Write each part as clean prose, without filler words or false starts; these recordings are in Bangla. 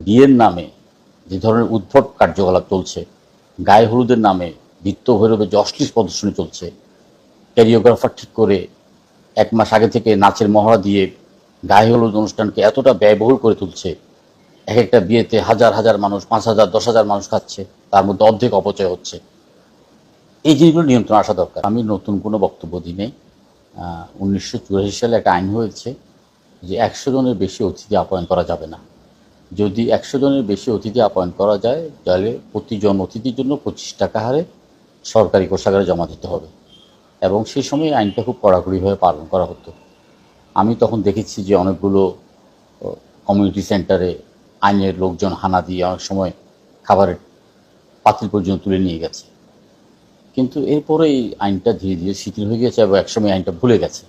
বিয়ের নামে যে ধরনের উদ্ভট কার্যকলাপ চলছে, গায়ে হলুদের নামে বৃত্ত ভৈরবে যে অশ্লীল প্রদর্শনী চলছে, ক্যারিওগ্রাফার ঠিক করে 1 মাস আগে থেকে নাচের মহড়া দিয়ে গায়ে হলুদ অনুষ্ঠানকে এতটা ব্যয়বহুল করে তুলছে, এক একটা বিয়েতে হাজার হাজার মানুষ, 5,000 10,000 মানুষ খাচ্ছে, তার মধ্যে অর্ধেক অপচয় হচ্ছে। এই জিনিসগুলো নিয়ন্ত্রণ আসা দরকার। আমি নতুন কোনো বক্তব্য দিই নাই। 1984 সালে একটা আইন হয়েছে যে 100 জনের বেশি অতিথি আপ্যায়ন করা যাবে না। যদি 100 জনের বেশি অতিথি আপ্যায়ন করা যায়, তাহলে প্রতিজন অতিথির জন্য 25 টাকা হারে সরকারি কোষাগারে জমা দিতে হবে, এবং সেই সময় আইনটা খুব কড়াকড়িভাবে পালন করা হতো। আমি তখন দেখেছি যে অনেকগুলো কমিউনিটি সেন্টারে আইনের লোকজন হানা দিয়ে অনেক সময় খাবারের পাতিল পর্যন্ত তুলে নিয়ে গেছে। কিন্তু এরপরে এই আইনটা ধীরে ধীরে শিথিল হয়ে গেছে এবং একসময় আইনটা ভুলে গেছে।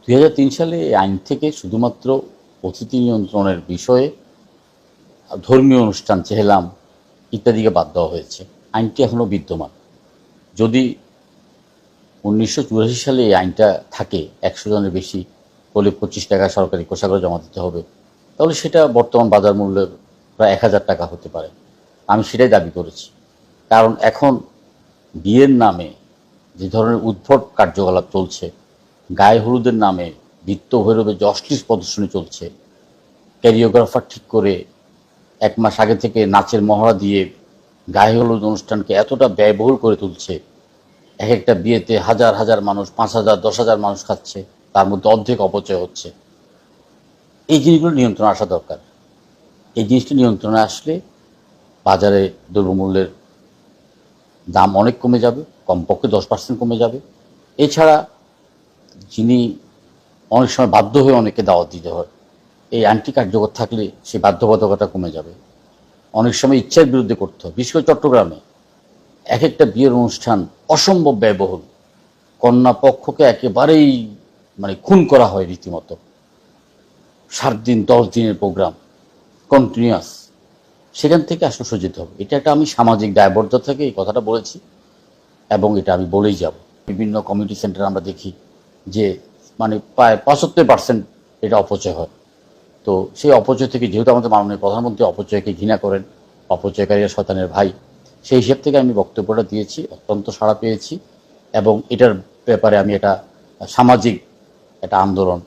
2003 সালে এই আইন থেকে শুধুমাত্র অতিথি নিয়ন্ত্রণের বিষয়ে ধর্মীয় অনুষ্ঠান, চেহলাম ইত্যাদিকে বাদ দেওয়া হয়েছে। আইনটি এখনও বিদ্যমান। যদি 1984 সালে এই আইনটা থাকে, 100 জনের বেশি হলে 25 টাকা সরকারি কোষাগারে জমা দিতে হবে, তাহলে সেটা বর্তমান বাজার মূল্যে প্রায় 1000 টাকা হতে পারে। আমি সেটাই দাবি করেছি। কারণ এখন বিয়ের নামে যে ধরনের উদ্ভট কার্যকলাপ চলছে, গায়ে হলুদের নামে বৃত্ত ভৈরবে যে অশ্লীল প্রদর্শনী চলছে, ক্যারিওগ্রাফার ঠিক করে 1 মাস আগে থেকে নাচের মহড়া দিয়ে গায়ে হলুদ অনুষ্ঠানকে এতটা ব্যয়বহুল করে তুলছে, এক একটা বিয়েতে হাজার হাজার মানুষ, 5,000 10,000 মানুষ খাচ্ছে, তার মধ্যে অর্ধেক অপচয় হচ্ছে। এই জিনিসগুলো নিয়ন্ত্রণে আসা দরকার। এই জিনিসটা নিয়ন্ত্রণে আসলে বাজারে দ্রব্যমূল্যের দাম অনেক কমে যাবে, কমপক্ষে 10% কমে যাবে। এছাড়া যিনি অনেক সময় বাধ্য হয়ে অনেকে দাওয়াত দিতে হয়, এই আইনটি কার্যকর থাকলে সেই বাধ্যবাধকতা কমে যাবে। অনেক সময় ইচ্ছার বিরুদ্ধে করতে হয়। বিশেষ করে চট্টগ্রামে এক একটা বিয়ের অনুষ্ঠান অসম্ভব ব্যয়বহুল। কন্যা পক্ষকে একেবারেই খুন করা হয় রীতিমতো। 7 দিন 10 দিনের প্রোগ্রাম কন্টিনিউয়াস। সেখান থেকে আসলে সরে যেতে হবে। এটা একটা আমি সামাজিক দায়বদ্ধতা থেকে এই কথাটা বলেছি, এবং এটা আমি বলেই যাব। বিভিন্ন কমিউনিটি সেন্টারে আমরা দেখি যে প্রায় 75% এটা অপচয় হয়। তো সেই অপচয় থেকে, যেহেতু আমাদের মাননীয় প্রধানমন্ত্রী অপচয়কে ঘৃণা করেন, অপচয়কারীরা শয়তানের ভাই, সেই হিসেব থেকে আমি বক্তব্যটা দিয়েছি, অত্যন্ত সাড়া পেয়েছি, এবং এটার ব্যাপারে আমি এটা সামাজিক একটা আন্দোলন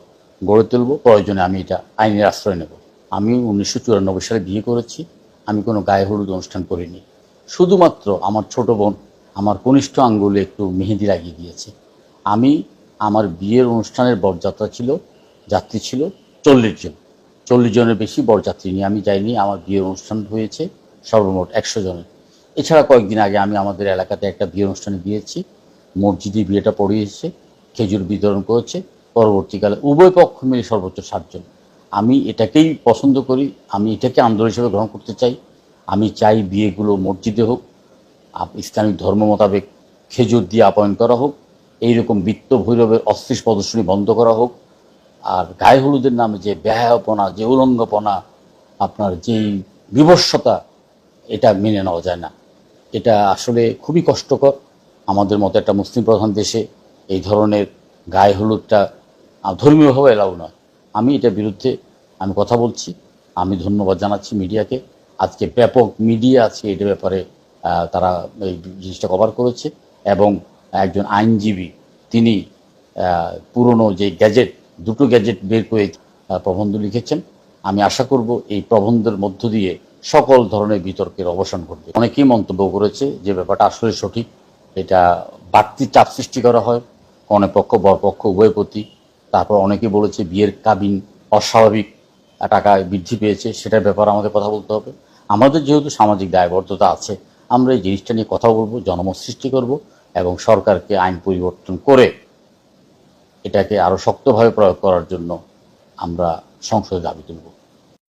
গড়ে তুলব। প্রয়োজনে আমি এটা আইনের আশ্রয় নেব। আমি 1994 সালে বিয়ে করেছি। আমি কোনো গায়ে হলুদ অনুষ্ঠান করিনি। শুধুমাত্র আমার ছোট বোন আমার কনিষ্ঠ আঙ্গুলে একটু মেহেদি লাগিয়ে দিয়েছে। আমার বিয়ের অনুষ্ঠানের যাত্রী ছিল 40 জন। 40 জনের বেশি বরযাত্রী নিয়ে আমি যাইনি। আমার বিয়ের অনুষ্ঠান হয়েছে সর্বমোট 100 জনের। এছাড়া কয়েকদিন আগে আমি আমাদের এলাকাতে একটা বিয়ের অনুষ্ঠানে গিয়েছি। মসজিদে বিয়েটা পড়িয়েছে, খেজুর বিতরণ করেছে। পরবর্তীকালে উভয় পক্ষ মিলে সর্বোচ্চ 7 জন। আমি এটাকেই পছন্দ করি, আমি এটাকে আন্দোলন হিসেবে গ্রহণ করতে চাই। আমি চাই বিয়েগুলো মসজিদে হোক, ইসলামিক ধর্ম মোতাবেক খেজুর দিয়ে আপ্যায়ন করা হোক, এইরকম বৃত্ত ভৈরবের অশ্লীল প্রদর্শনী বন্ধ করা হোক। আর গায়ে হলুদের নামে যে ব্যয়াপনা, যে উলঙ্গপনা, আপনার যেই বিভৎসতা, এটা মেনে নেওয়া যায় না। এটা আসলে খুবই কষ্টকর। আমাদের মতো একটা মুসলিম প্রধান দেশে এই ধরনের গায়ে হলুদটা ধর্মীয়ভাবে এলাও নয়। আমি এটার বিরুদ্ধে আমি কথা বলছি। আমি ধন্যবাদ জানাচ্ছি মিডিয়াকে। আজকে ব্যাপক মিডিয়া আজকে এটার ব্যাপারে তারা এই জিনিসটা কভার করেছে, এবং একজন আইনজীবী তিনি পুরনো যে দুটো গ্যাজেট বের করে প্রবন্ধ লিখেছেন। আমি আশা করব এই প্রবন্ধের মধ্য দিয়ে সকল ধরনের বিতর্কের অবসান ঘটবে। অনেকেই মন্তব্য করেছে যে ব্যাপারটা আসলে সঠিক, এটা বাড়তি চাপ সৃষ্টি করা হয় কনেপক্ষ বরপক্ষ উভয় প্রতি। তারপর অনেকে বলেছে বিয়ের কাবিন অস্বাভাবিক টাকায় বৃদ্ধি পেয়েছে, সেটার ব্যাপারে আমাদের কথা বলতে হবে। আমাদের যেহেতু সামাজিক দায়বদ্ধতা আছে, আমরা এই জিনিসটা নিয়ে কথা বলবো, জনমত সৃষ্টি করব, এবং সরকারকে আইন পরিবর্তন করে এটাকে আরও শক্তভাবে প্রয়োগ করার জন্য আমরা সংসদে দাবি তুলব।